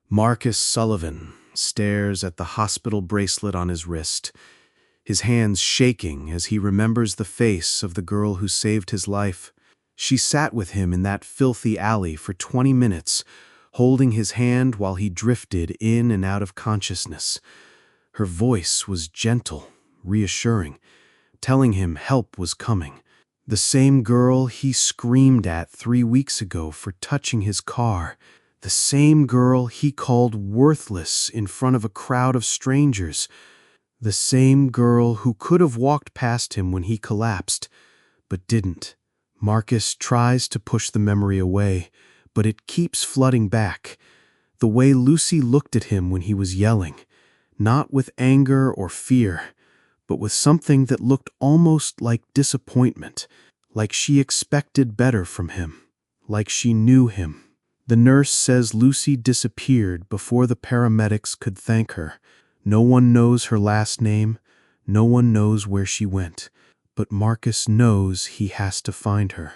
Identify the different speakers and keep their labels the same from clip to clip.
Speaker 1: Marcus Sullivan stares at the hospital bracelet on his wrist, his hands shaking as he remembers the face of the girl who saved his life. She sat with him in that filthy alley for 20 minutes, holding his hand while he drifted in and out of consciousness. Her voice was gentle, reassuring, telling him help was coming. The same girl he screamed at 3 weeks ago for touching his car. The same girl he called worthless in front of a crowd of strangers. The same girl who could have walked past him when he collapsed, but didn't. Marcus tries to push the memory away, but it keeps flooding back. The way Lucy looked at him when he was yelling, not with anger or fear, but with something that looked almost like disappointment, like she expected better from him, like she knew him. The nurse says Lucy disappeared before the paramedics could thank her. No one knows her last name, no one knows where she went, but Marcus knows he has to find her.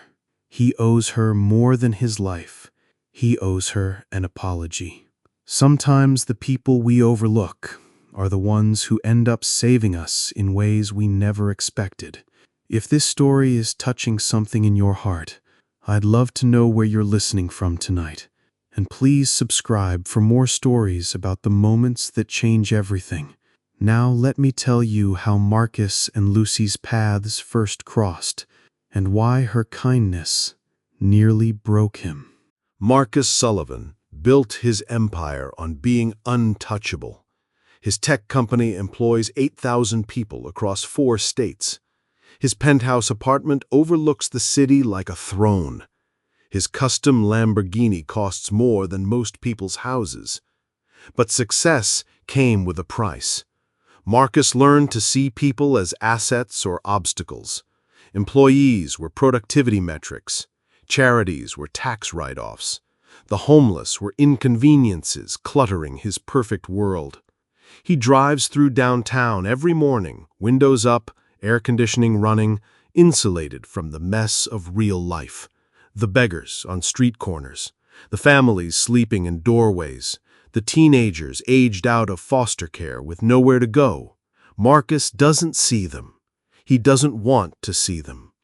Speaker 1: He owes her more than his life. He owes her an apology. Sometimes the people we overlook are the ones who end up saving us in ways we never expected. If this story is touching something in your heart, I'd love to know where you're listening from tonight. And please subscribe for more stories about the moments that change everything. Now let me tell you how Marcus and Lucy's paths first crossed, and why her kindness nearly broke him.
Speaker 2: Marcus Sullivan built his empire on being untouchable. His tech company employs 8,000 people across 4 states. His penthouse apartment overlooks the city like a throne. His custom Lamborghini costs more than most people's houses. But success came with a price. Marcus learned to see people as assets or obstacles. Employees were productivity metrics. Charities were tax write-offs. The homeless were inconveniences cluttering his perfect world. He drives through downtown every morning, windows up, air conditioning running, insulated from the mess of real life. The beggars on street corners, the families sleeping in doorways, the teenagers aged out of foster care with nowhere to go. Marcus doesn't see them. He doesn't want to see them.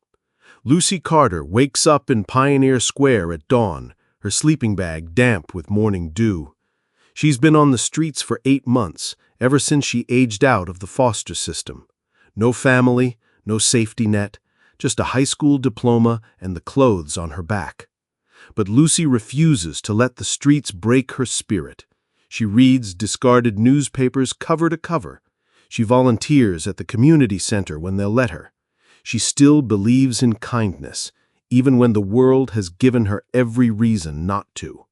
Speaker 2: Lucy Carter wakes up in Pioneer Square at dawn, her sleeping bag damp with morning dew. She's been on the streets for 8 months, ever since she aged out of the foster system. No family, no safety net, just a high school diploma and the clothes on her back. But Lucy refuses to let the streets break her spirit. She reads discarded newspapers cover to cover. She volunteers at the community center when they'll let her. She still believes in kindness, even when the world has given her every reason not to.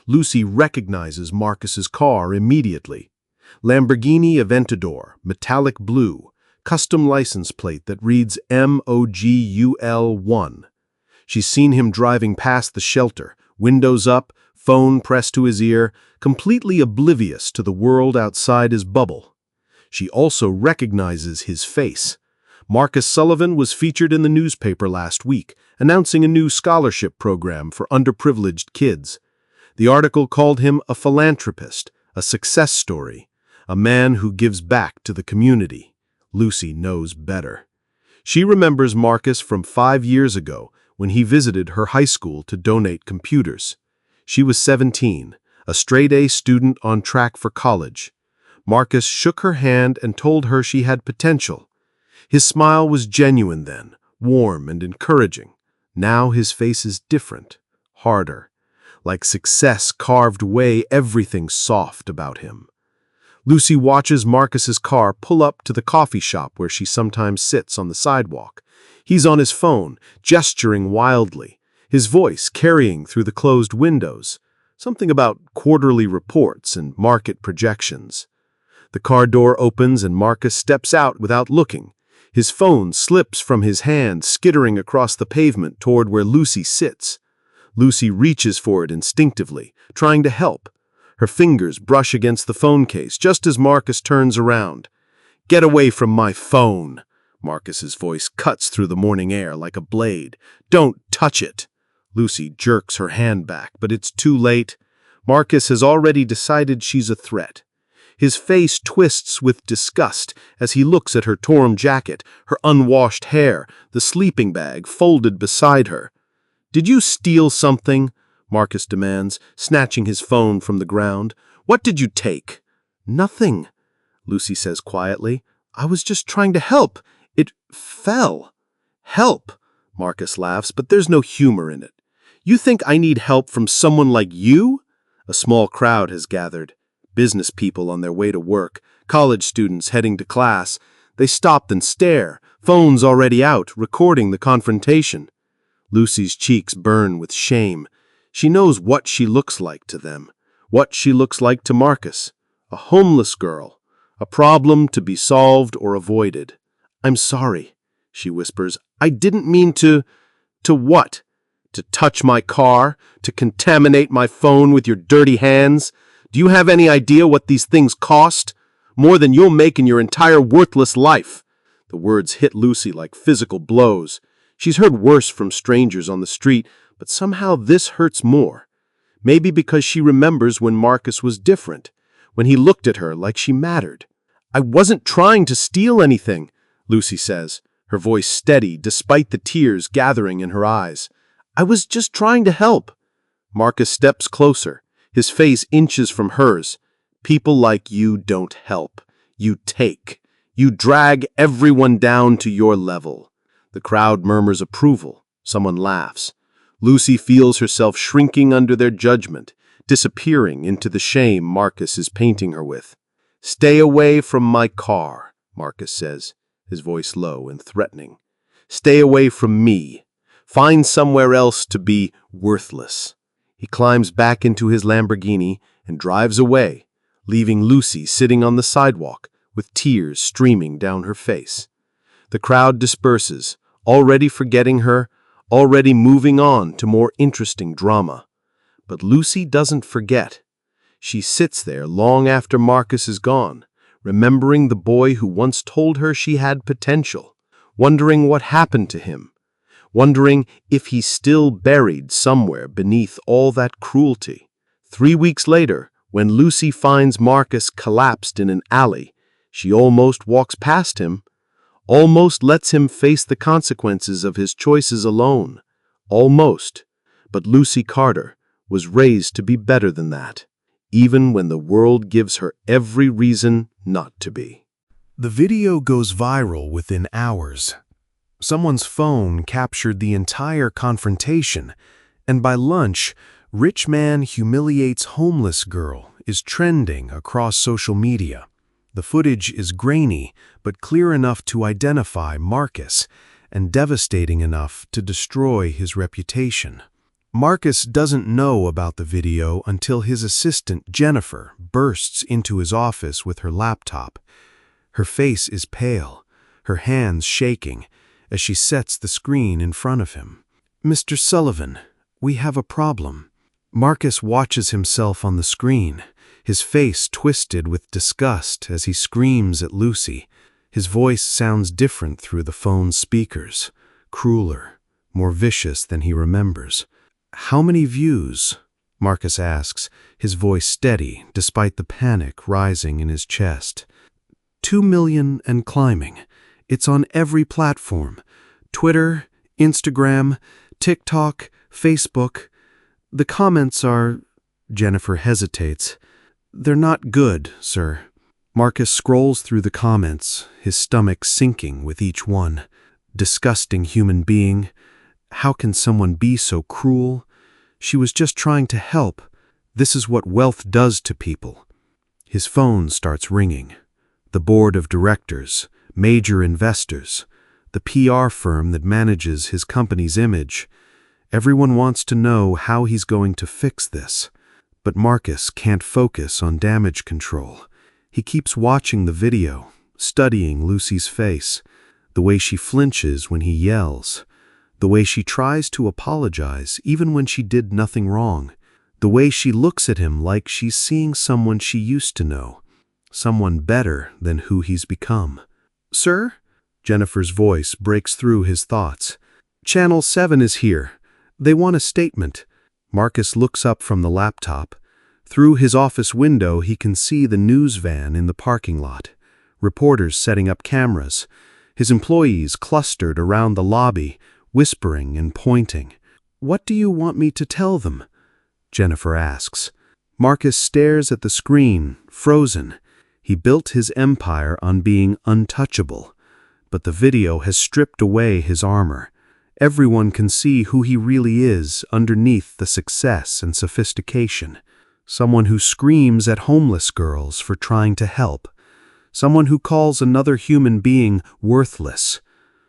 Speaker 2: Lucy recognizes Marcus's car immediately. Lamborghini Aventador, metallic blue, custom license plate that reads MOGUL1. She's seen him driving past the shelter, windows up, phone pressed to his ear, completely oblivious to the world outside his bubble. She also recognizes his face. Marcus Sullivan was featured in the newspaper last week, announcing a new scholarship program for underprivileged kids. The article called him a philanthropist, a success story, a man who gives back to the community. Lucy knows better. She remembers Marcus from 5 years ago when he visited her high school to donate computers. She was 17, a straight-A student on track for college. Marcus shook her hand and told her she had potential. His smile was genuine then, warm and encouraging. Now his face is different, harder, like success carved away everything soft about him. Lucy watches Marcus's car pull up to the coffee shop where she sometimes sits on the sidewalk. He's on his phone, gesturing wildly, his voice carrying through the closed windows, something about quarterly reports and market projections. The car door opens and Marcus steps out without looking. His phone slips from his hand, skittering across the pavement toward where Lucy sits. Lucy reaches for it instinctively, trying to help. Her fingers brush against the phone case just as Marcus turns around. "Get away from my phone!" Marcus's voice cuts through the morning air like a blade. "Don't touch it!" Lucy jerks her hand back, but it's too late. Marcus has already decided she's a threat. His face twists with disgust as he looks at her torn jacket, her unwashed hair, the sleeping bag folded beside her. "Did you steal something?" Marcus demands, snatching his phone from the ground. "What did you take?" "Nothing," Lucy says quietly. "I was just trying to help. It fell." "Help?" Marcus laughs, but there's no humor in it. "You think I need help from someone like you?" A small crowd has gathered. Business people on their way to work, college students heading to class. They stop and stare, phones already out, recording the confrontation. Lucy's cheeks burn with shame. She knows what she looks like to them, what she looks like to Marcus. A homeless girl, a problem to be solved or avoided. "I'm sorry," she whispers. "I didn't mean to..." "To what? To touch my car? To contaminate my phone with your dirty hands? Do you have any idea what these things cost? More than you'll make in your entire worthless life." The words hit Lucy like physical blows. She's heard worse from strangers on the street, but somehow this hurts more. Maybe because she remembers when Marcus was different, when he looked at her like she mattered. "I wasn't trying to steal anything," Lucy says, her voice steady despite the tears gathering in her eyes. "I was just trying to help." Marcus steps closer, his face inches from hers. "People like you don't help. You take. You drag everyone down to your level." The crowd murmurs approval. Someone laughs. Lucy feels herself shrinking under their judgment, disappearing into the shame Marcus is painting her with. "Stay away from my car," Marcus says, his voice low and threatening. "Stay away from me. Find somewhere else to be worthless." He climbs back into his Lamborghini and drives away, leaving Lucy sitting on the sidewalk with tears streaming down her face. The crowd disperses, already forgetting her, already moving on to more interesting drama. But Lucy doesn't forget. She sits there long after Marcus is gone, remembering the boy who once told her she had potential, wondering what happened to him, wondering if he's still buried somewhere beneath all that cruelty. 3 weeks later, when Lucy finds Marcus collapsed in an alley, she almost walks past him, almost lets him face the consequences of his choices alone. Almost. But Lucy Carter was raised to be better than that, even when the world gives her every reason not to be.
Speaker 1: The video goes viral within hours. Someone's phone captured the entire confrontation, and by lunch, "Rich man humiliates homeless girl" is trending across social media. The footage is grainy, but clear enough to identify Marcus, and devastating enough to destroy his reputation. Marcus doesn't know about the video until his assistant, Jennifer, bursts into his office with her laptop. Her face is pale, her hands shaking, as she sets the screen in front of him. "Mr. Sullivan, we have a problem." Marcus watches himself on the screen, his face twisted with disgust as he screams at Lucy. His voice sounds different through the phone's speakers, crueler, more vicious than he remembers. "How many views?" Marcus asks, his voice steady despite the panic rising in his chest. 2 million and climbing. It's on every platform. Twitter, Instagram, TikTok, Facebook. The comments are..." Jennifer hesitates. "They're not good, sir." Marcus scrolls through the comments, his stomach sinking with each one. "Disgusting human being. How can someone be so cruel? She was just trying to help. This is what wealth does to people." His phone starts ringing. The board of directors, major investors, the PR firm that manages his company's image. Everyone wants to know how he's going to fix this. But Marcus can't focus on damage control. He keeps watching the video, studying Lucy's face, the way she flinches when he yells, the way she tries to apologize even when she did nothing wrong, the way she looks at him like she's seeing someone she used to know, someone better than who he's become. "Sir?" Jennifer's voice breaks through his thoughts. "Channel 7 is here. They want a statement." Marcus looks up from the laptop. Through his office window, he can see the news van in the parking lot, reporters setting up cameras, his employees clustered around the lobby, whispering and pointing. "What do you want me to tell them?" Jennifer asks. Marcus stares at the screen, frozen. He built his empire on being untouchable, but the video has stripped away his armor. Everyone can see who he really is underneath the success and sophistication. Someone who screams at homeless girls for trying to help. Someone who calls another human being worthless.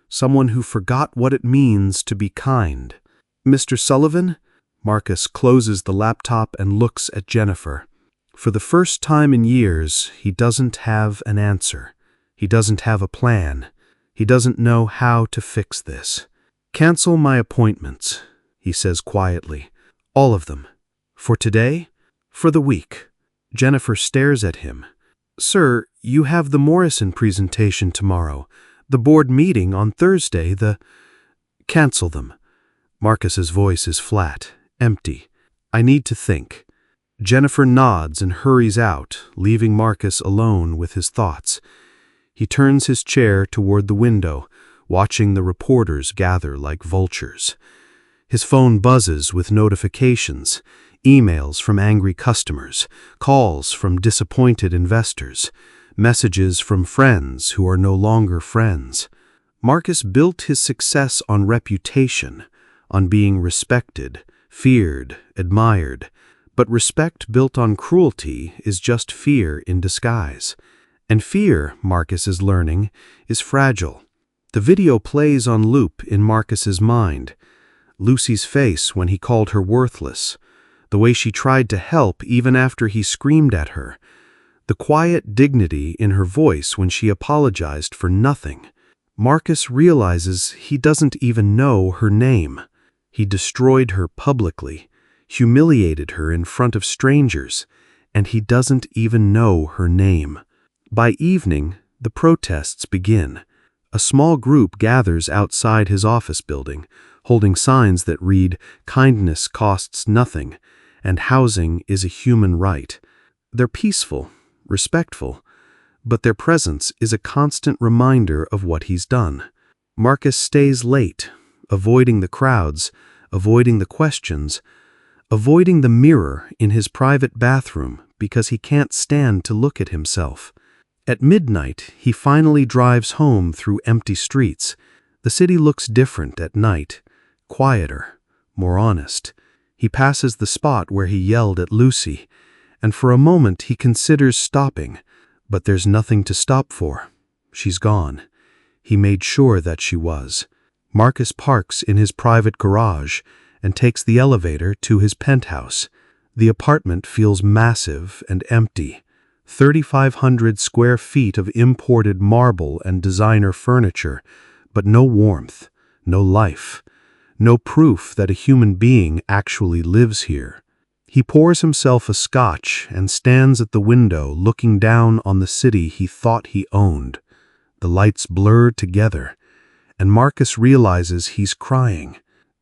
Speaker 1: Someone who forgot what it means to be kind. "Mr. Sullivan?" Marcus closes the laptop and looks at Jennifer. For the first time in years, he doesn't have an answer. He doesn't have a plan. He doesn't know how to fix this. "Cancel my appointments," he says quietly. "All of them. For today? For the week." Jennifer stares at him. "Sir, you have the Morrison presentation tomorrow, the board meeting on Thursday, Cancel them." Marcus's voice is flat, empty. "I need to think." Jennifer nods and hurries out, leaving Marcus alone with his thoughts. He turns his chair toward the window, watching the reporters gather like vultures. His phone buzzes with notifications, emails from angry customers, calls from disappointed investors, messages from friends who are no longer friends. Marcus built his success on reputation, on being respected, feared, admired. But respect built on cruelty is just fear in disguise. And fear, Marcus is learning, is fragile. The video plays on loop in Marcus's mind. Lucy's face when he called her worthless. The way she tried to help even after he screamed at her. The quiet dignity in her voice when she apologized for nothing. Marcus realizes he doesn't even know her name. He destroyed her publicly, humiliated her in front of strangers, and he doesn't even know her name. By evening, the protests begin. A small group gathers outside his office building, holding signs that read, "Kindness costs nothing," and "Housing is a human right." They're peaceful, respectful, but their presence is a constant reminder of what he's done. Marcus stays late, avoiding the crowds, avoiding the questions, avoiding the mirror in his private bathroom because he can't stand to look at himself. At midnight, he finally drives home through empty streets. The city looks different at night, quieter, more honest. He passes the spot where he yelled at Lucy, and for a moment he considers stopping, but there's nothing to stop for. She's gone. He made sure that she was. Marcus parks in his private garage and takes the elevator to his penthouse. The apartment feels massive and empty. 3,500 square feet of imported marble and designer furniture, but no warmth, no life, no proof that a human being actually lives here. He pours himself a scotch and stands at the window looking down on the city he thought he owned. The lights blur together, and Marcus realizes he's crying,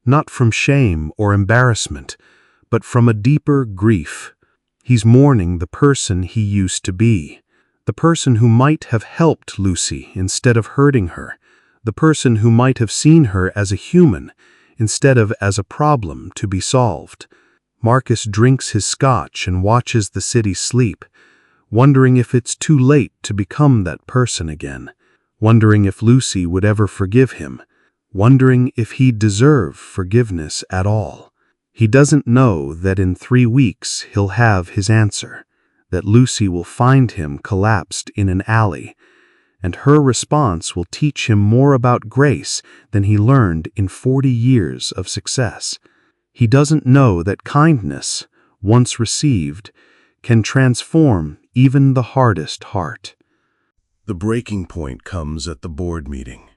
Speaker 1: not from shame or embarrassment, but from a deeper grief. He's mourning the person he used to be, the person who might have helped Lucy instead of hurting her, the person who might have seen her as a human instead of as a problem to be solved. Marcus drinks his scotch and watches the city sleep, wondering if it's too late to become that person again, wondering if Lucy would ever forgive him, wondering if he'd deserve forgiveness at all. He doesn't know that in 3 weeks he'll have his answer, that Lucy will find him collapsed in an alley, and her response will teach him more about grace than he learned in 40 years of success. He doesn't know that kindness, once received, can transform even the hardest heart.
Speaker 2: The breaking point comes at the board meeting.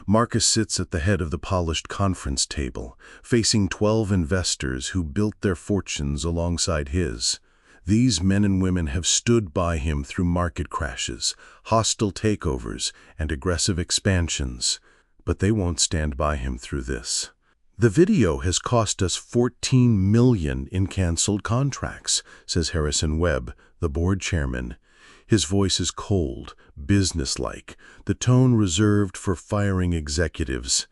Speaker 2: Marcus sits at the head of the polished conference table, facing 12 investors who built their fortunes alongside his. These men and women have stood by him through market crashes, hostile takeovers, and aggressive expansions, but they won't stand by him through this. "The video has cost us $14 million in canceled contracts," says Harrison Webb, the board chairman. His voice is cold, businesslike, the tone reserved for firing executives.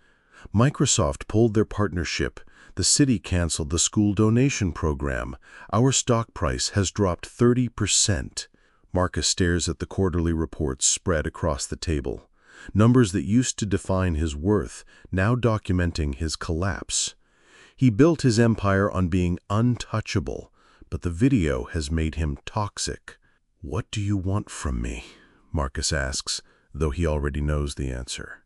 Speaker 2: "Microsoft pulled their partnership. The city canceled the school donation program. Our stock price has dropped 30%. Marcus stares at the quarterly reports spread across the table. Numbers that used to define his worth, now documenting his collapse. He built his empire on being untouchable, but the video has made him toxic. "What do you want from me?" Marcus asks, though he already knows the answer.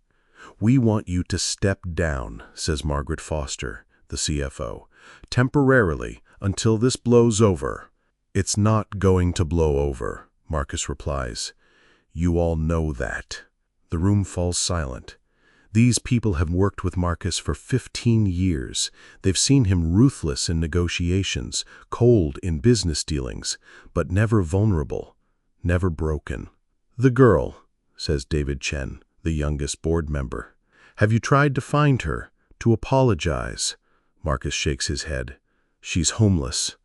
Speaker 2: "We want you to step down," says Margaret Foster, the CFO, "temporarily, until this blows over." "It's not going to blow over," Marcus replies. "You all know that." The room falls silent. These people have worked with Marcus for 15 years. They've seen him ruthless in negotiations, cold in business dealings, but never vulnerable, never broken. "The girl," says David Chen, the youngest board member. "Have you tried to find her, to apologize?" Marcus shakes his head. "She's homeless.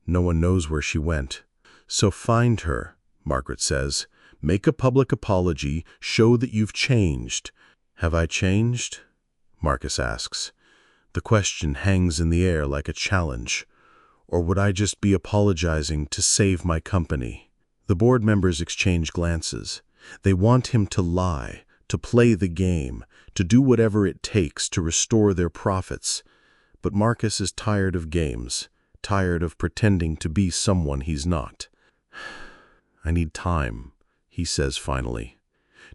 Speaker 2: No one knows where she went." "So find her," Margaret says. "Make a public apology, show that you've changed." "Have I changed?" Marcus asks. The question hangs in the air like a challenge. Or would I just be apologizing to save my company? The board members exchange glances. They want him to lie, to play the game, to do whatever it takes to restore their profits. But Marcus is tired of games, tired of pretending to be someone he's not. "I need time," he says finally,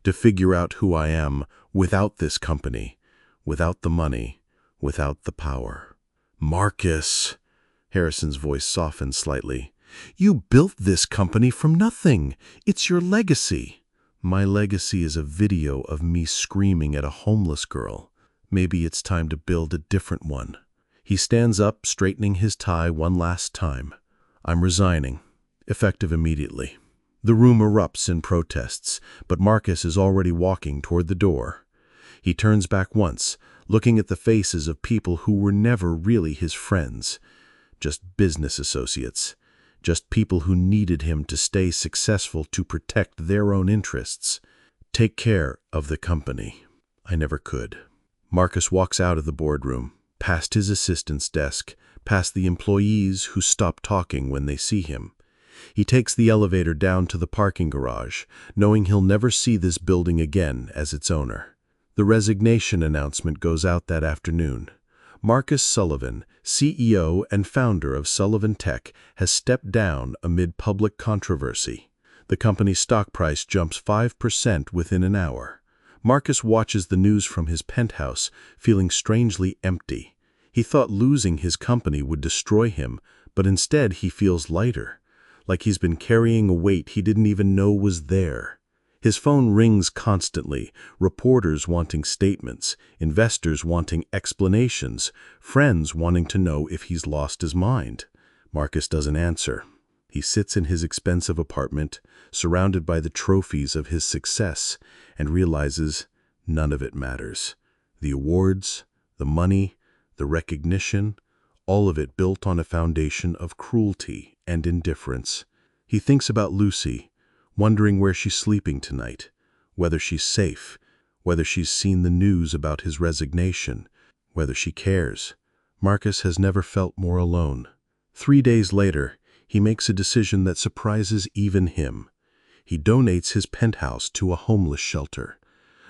Speaker 2: "to figure out who I am without this company, without the money, without the power." "Marcus," Harrison's voice softens slightly, "you built this company from nothing. It's your legacy." "My legacy is a video of me screaming at a homeless girl. Maybe it's time to build a different one." He stands up, straightening his tie one last time. "I'm resigning, effective immediately." The room erupts in protests, but Marcus is already walking toward the door. He turns back once, looking at the faces of people who were never really his friends. Just business associates. Just people who needed him to stay successful to protect their own interests. "Take care of the company." "I never could." Marcus walks out of the boardroom, past his assistant's desk, past the employees who stop talking when they see him. He takes the elevator down to the parking garage, knowing he'll never see this building again as its owner. The resignation announcement goes out that afternoon. Marcus Sullivan, CEO and founder of Sullivan Tech, has stepped down amid public controversy. The company's stock price jumps 5% within an hour. Marcus watches the news from his penthouse, feeling strangely empty. He thought losing his company would destroy him, but instead he feels lighter, like he's been carrying a weight he didn't even know was there. His phone rings constantly, reporters wanting statements, investors wanting explanations, friends wanting to know if he's lost his mind. Marcus doesn't answer. He sits in his expensive apartment, surrounded by the trophies of his success, and realizes none of it matters. The awards, the money, the recognition, all of it built on a foundation of cruelty and indifference. He thinks about Lucy, wondering where she's sleeping tonight, whether she's safe, whether she's seen the news about his resignation, whether she cares. Marcus has never felt more alone. 3 days later, he makes a decision that surprises even him. He donates his penthouse to a homeless shelter.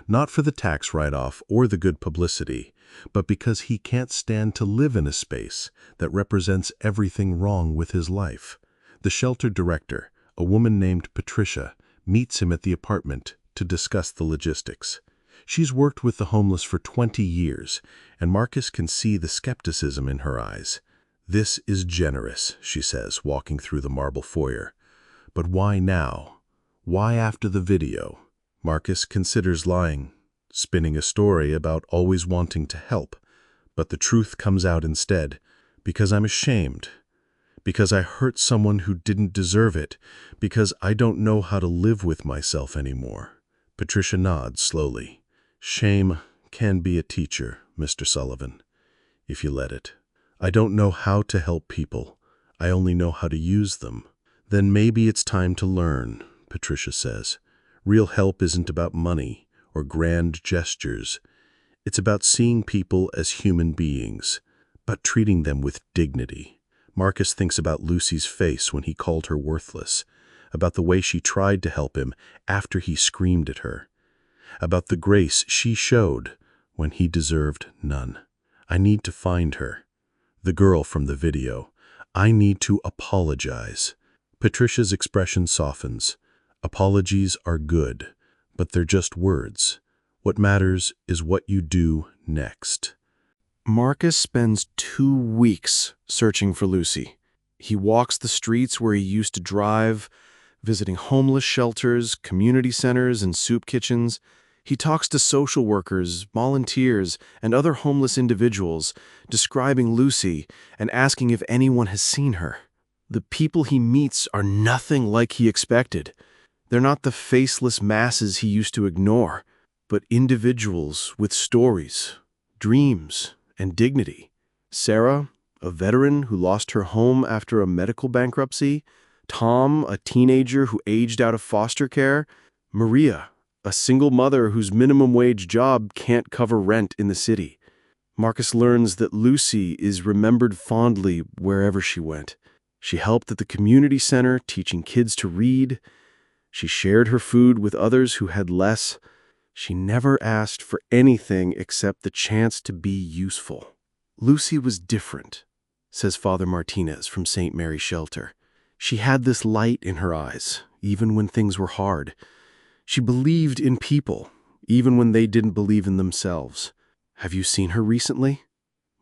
Speaker 2: Not for the tax write-off or the good publicity, but because he can't stand to live in a space that represents everything wrong with his life. The shelter director, a woman named Patricia, meets him at the apartment to discuss the logistics. She's worked with the homeless for 20 years, and Marcus can see the skepticism in her eyes. "This is generous," she says, walking through the marble foyer. "But why now? Why after the video?" Marcus considers lying, spinning a story about always wanting to help, but the truth comes out instead. "Because I'm ashamed. Because I hurt someone who didn't deserve it. Because I don't know how to live with myself anymore." Patricia nods slowly. "Shame can be a teacher, Mr. Sullivan. if you let it. I don't know how to help people. I only know how to use them. Then maybe it's time to learn, Patricia says. Real help isn't about money or grand gestures. It's about seeing people as human beings, but treating them with dignity. Marcus thinks about Lucy's face when he called her worthless, about the way she tried to help him after he screamed at her, about the grace she showed when he deserved none. I need to find her. The girl from the video. I need to apologize. Patricia's expression softens. Apologies are good, but they're just words. What matters is what you do next.
Speaker 1: Marcus spends 2 weeks searching for Lucy. He walks the streets where he used to drive, visiting homeless shelters, community centers, and soup kitchens. He talks to social workers, volunteers, and other homeless individuals, describing Lucy and asking if anyone has seen her. The people he meets are nothing like he expected. They're not the faceless masses he used to ignore, but individuals with stories, dreams, and dignity. Sarah, a veteran who lost her home after a medical bankruptcy. Tom, a teenager who aged out of foster care. Maria, a single mother whose minimum wage job can't cover rent in the city. Marcus learns that Lucy is remembered fondly wherever she went. She helped at the community center, teaching kids to read. She shared her food with others who had less. She never asked for anything except the chance to be useful. Lucy was different, says Father Martinez from St. Mary's Shelter. She had this light in her eyes, even when things were hard. She believed in people, even when they didn't believe in themselves. Have you seen her recently?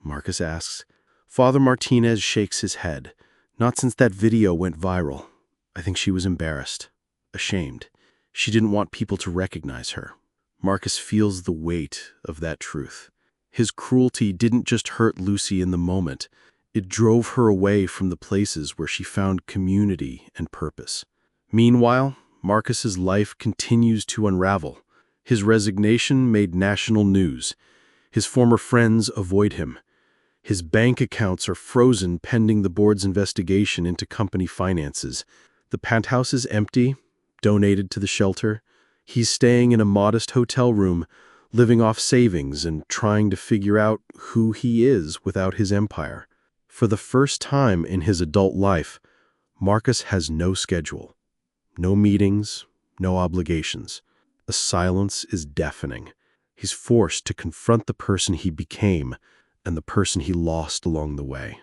Speaker 1: Marcus asks. Father Martinez shakes his head. Not since that video went viral. I think she was embarrassed, ashamed. She didn't want people to recognize her. Marcus feels the weight of that truth. His cruelty didn't just hurt Lucy in the moment. It drove her away from the places where she found community and purpose. Meanwhile, Marcus's life continues to unravel. His resignation made national news. His former friends avoid him. His bank accounts are frozen pending the board's investigation into company finances. The penthouse is empty, donated to the shelter. He's staying in a modest hotel room, living off savings and trying to figure out who he is without his empire. For the first time in his adult life, Marcus has no schedule, no meetings, no obligations. The silence is deafening. He's forced to confront the person he became and the person he lost along the way.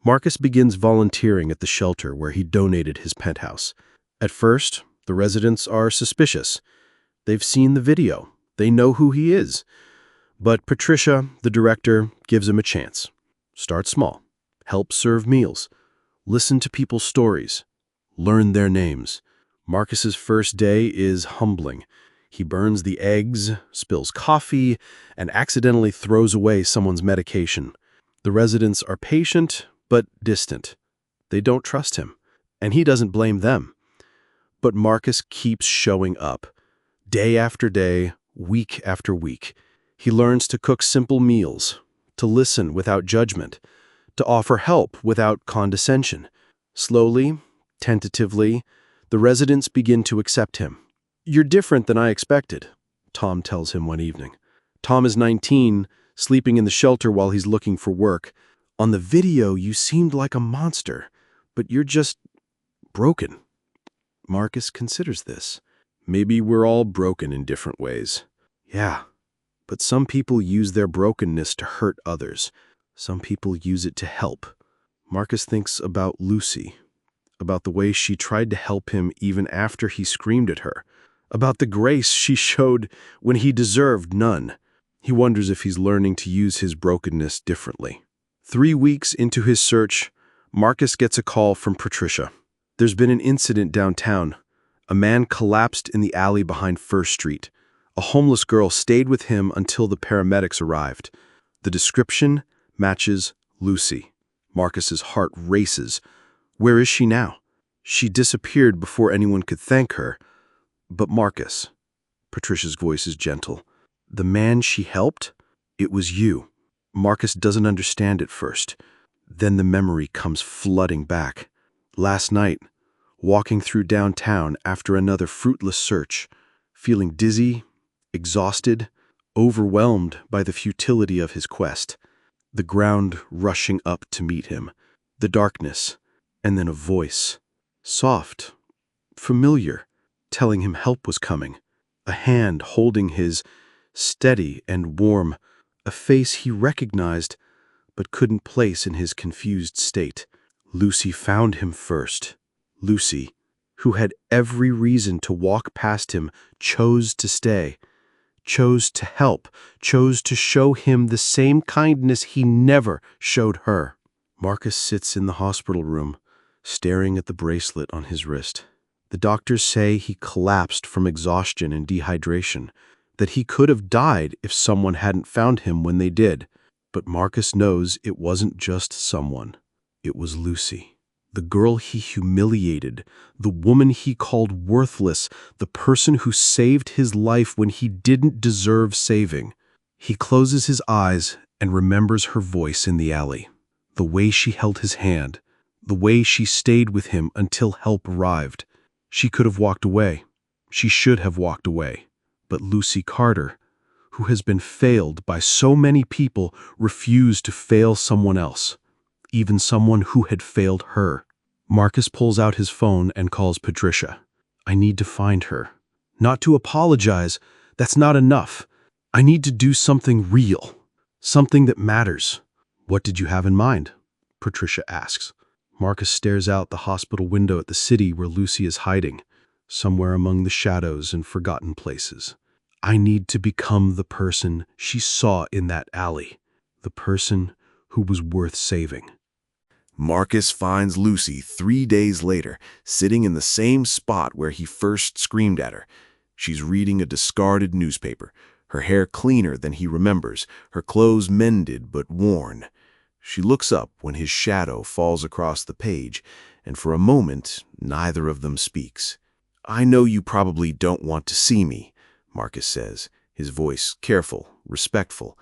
Speaker 1: Marcus begins volunteering at the shelter where he donated his penthouse. At first, the residents are suspicious. They've seen the video. They know who he is. But Patricia, the director, gives him a chance. Start small. Help serve meals. Listen to people's stories. Learn their names. Marcus's first day is humbling. He burns the eggs, spills coffee, and accidentally throws away someone's medication. The residents are patient, but distant. They don't trust him, and he doesn't blame them. But Marcus keeps showing up. Day after day, week after week. He learns to cook simple meals, to listen without judgment, to offer help without condescension. Slowly, tentatively, the residents begin to accept him. You're different than I expected, Tom tells him one evening. Tom is 19, sleeping in the shelter while he's looking for work. On the video, you seemed like a monster, but you're just broken. Marcus considers this. Maybe we're all broken in different ways. Yeah, but some people use their brokenness to hurt others. Some people use it to help. Marcus thinks about Lucy, about the way she tried to help him even after he screamed at her, about the grace she showed when he deserved none. He wonders if he's learning to use his brokenness differently. 3 weeks into his search, Marcus gets a call from Patricia. There's been an incident downtown. A man collapsed in the alley behind First Street. A homeless girl stayed with him until the paramedics arrived. The description matches Lucy. Marcus's heart races. Where is she now? She disappeared before anyone could thank her. But Marcus, Patricia's voice is gentle. The man she helped? It was you.
Speaker 2: Marcus doesn't understand at first. Then the memory comes flooding back. Last night, walking through downtown after another fruitless search, feeling dizzy, exhausted, overwhelmed by the futility of his quest. The ground rushing up to meet him, the darkness, and then a voice, soft, familiar, telling him help was coming, a hand holding his, steady and warm, a face he recognized but couldn't place in his confused state. Lucy found him first. Lucy, who had every reason to walk past him, chose to stay, chose to help, chose to show him the same kindness he never showed her. Marcus sits in the hospital room, staring at the bracelet on his wrist. The doctors say he collapsed from exhaustion and dehydration, that he could have died if someone hadn't found him when they did. But Marcus knows it wasn't just someone. It was Lucy. The girl he humiliated, the woman he called worthless, the person who saved his life when he didn't deserve saving. He closes his eyes and remembers her voice in the alley, the way she held his hand, the way she stayed with him until help arrived. She could have walked away. She should have walked away. But Lucy Carter, who has been failed by so many people, refused to fail someone else, even someone who had failed her. Marcus pulls out his phone and calls Patricia. I need to find her. Not to apologize. That's not enough. I need to do something real. Something that matters. What did you have in mind? Patricia asks. Marcus stares out the hospital window at the city where Lucy is hiding, somewhere among the shadows and forgotten places. I need to become the person she saw in that alley, the person who was worth saving.
Speaker 3: Marcus finds Lucy 3 days later, sitting in the same spot where he first screamed at her. She's reading a discarded newspaper, her hair cleaner than he remembers, her clothes mended but worn. She looks up when his shadow falls across the page, and for a moment, neither of them speaks. I know you probably don't want to see me, Marcus says, his voice careful, respectful,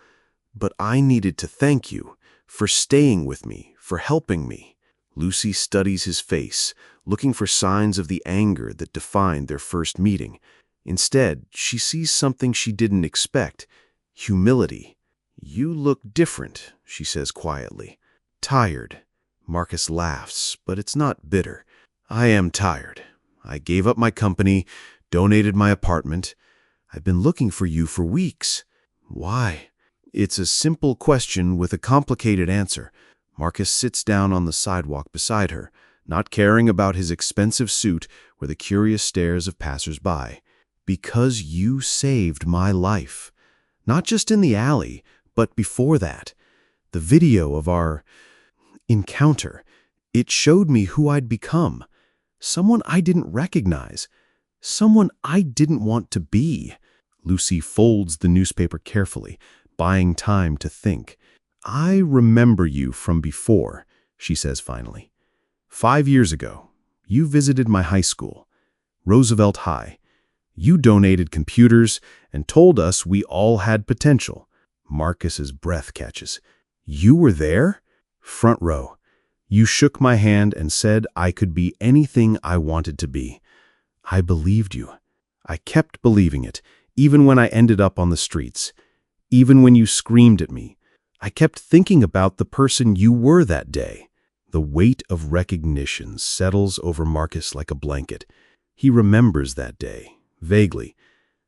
Speaker 3: but I needed to thank you for staying with me, for helping me. Lucy studies his face, looking for signs of the anger that defined their first meeting. Instead, she sees something she didn't expect, humility. You look different, she says quietly. Tired. Marcus laughs, but it's not bitter. I am tired. I gave up my company, donated my apartment. I've been looking for you for weeks. Why? It's a simple question with a complicated answer. Marcus sits down on the sidewalk beside her, not caring about his expensive suit or the curious stares of passers-by. Because you saved my life. Not just in the alley, but before that. The video of our encounter, it showed me who I'd become. Someone I didn't recognize. Someone I didn't want to be. Lucy folds the newspaper carefully, buying time to think. I remember you from before, she says finally. 5 years ago, you visited my high school, Roosevelt High. You donated computers and told us we all had potential. Marcus's breath catches. You were there? Front row. You shook my hand and said I could be anything I wanted to be. I believed you. I kept believing it, even when I ended up on the streets. Even when you screamed at me. I kept thinking about the person you were that day. The weight of recognition settles over Marcus like a blanket. He remembers that day, vaguely.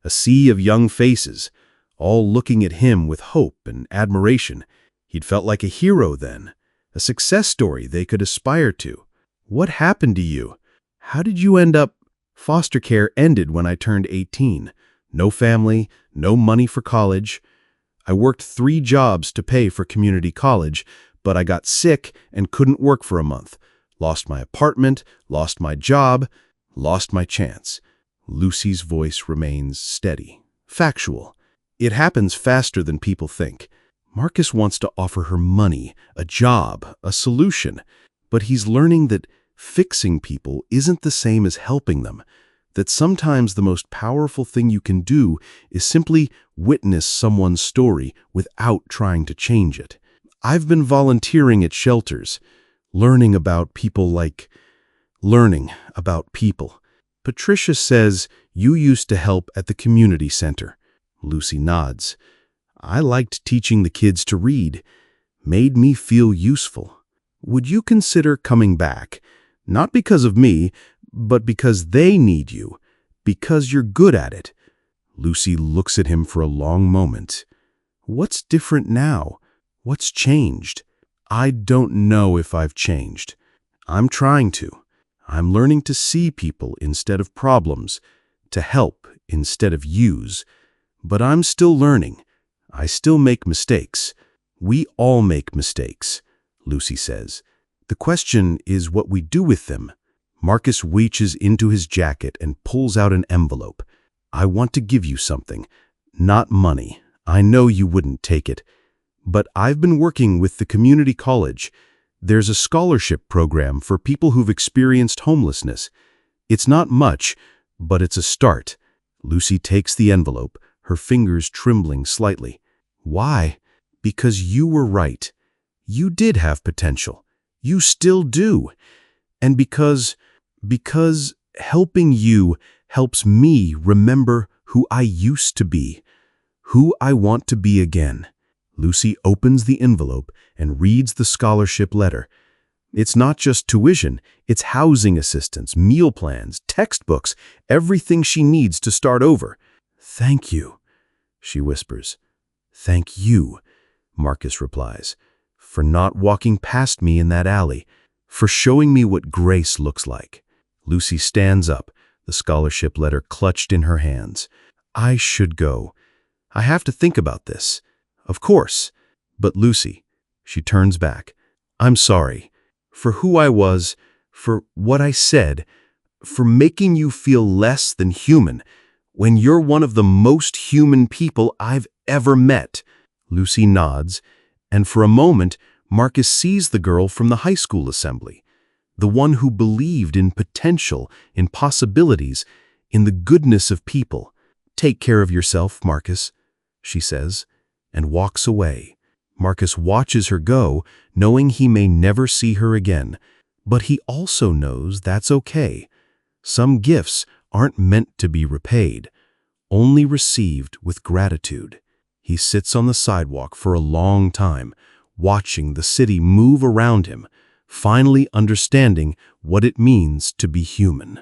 Speaker 3: A sea of young faces, all looking at him with hope and admiration. He'd felt like a hero then, a success story they could aspire to. What happened to you? How did you end up? Foster care ended when I turned 18. No family, no money for college. I worked 3 jobs to pay for community college, but I got sick and couldn't work for a month. Lost my apartment, lost my job, lost my chance. Lucy's voice remains steady, factual. It happens faster than people think. Marcus wants to offer her money, a job, a solution, but he's learning that fixing people isn't the same as helping them,
Speaker 2: that sometimes the most powerful thing you can do is simply witness someone's story without trying to change it. I've been volunteering at shelters, learning about people. Patricia says you used to help at the community center. Lucy nods. I liked teaching the kids to read. Made me feel useful. Would you consider coming back? Not because of me, but because they need you. Because you're good at it. Lucy looks at him for a long moment. What's different now? What's changed? I don't know if I've changed. I'm trying to. I'm learning to see people instead of problems, to help instead of use. But I'm still learning. I still make mistakes. We all make mistakes, Lucy says. The question is what we do with them. Marcus reaches into his jacket and pulls out an envelope. I want to give you something. Not money. I know you wouldn't take it. But I've been working with the community college. There's a scholarship program for people who've experienced homelessness. It's not much, but it's a start. Lucy takes the envelope, her fingers trembling slightly. Why? Because you were right. You did have potential. You still do. And because helping you helps me remember who I used to be, who I want to be again. Lucy opens the envelope and reads the scholarship letter. It's not just tuition, it's housing assistance, meal plans, textbooks, everything she needs to start over. Thank you, she whispers. Thank you, Marcus replies, for not walking past me in that alley, for showing me what grace looks like. Lucy stands up, the scholarship letter clutched in her hands. I should go. I have to think about this. Of course. But Lucy, she turns back. I'm sorry. For who I was, for what I said, for making you feel less than human, when you're one of the most human people I've ever met. Lucy nods, and for a moment, Marcus sees the girl from the high school assembly, the one who believed in potential, in possibilities, in the goodness of people. Take care of yourself, Marcus, she says, and walks away. Marcus watches her go, knowing he may never see her again, but he also knows that's okay. Some gifts aren't meant to be repaid, only received with gratitude. He sits on the sidewalk for a long time, watching the city move around him, finally understanding what it means to be human.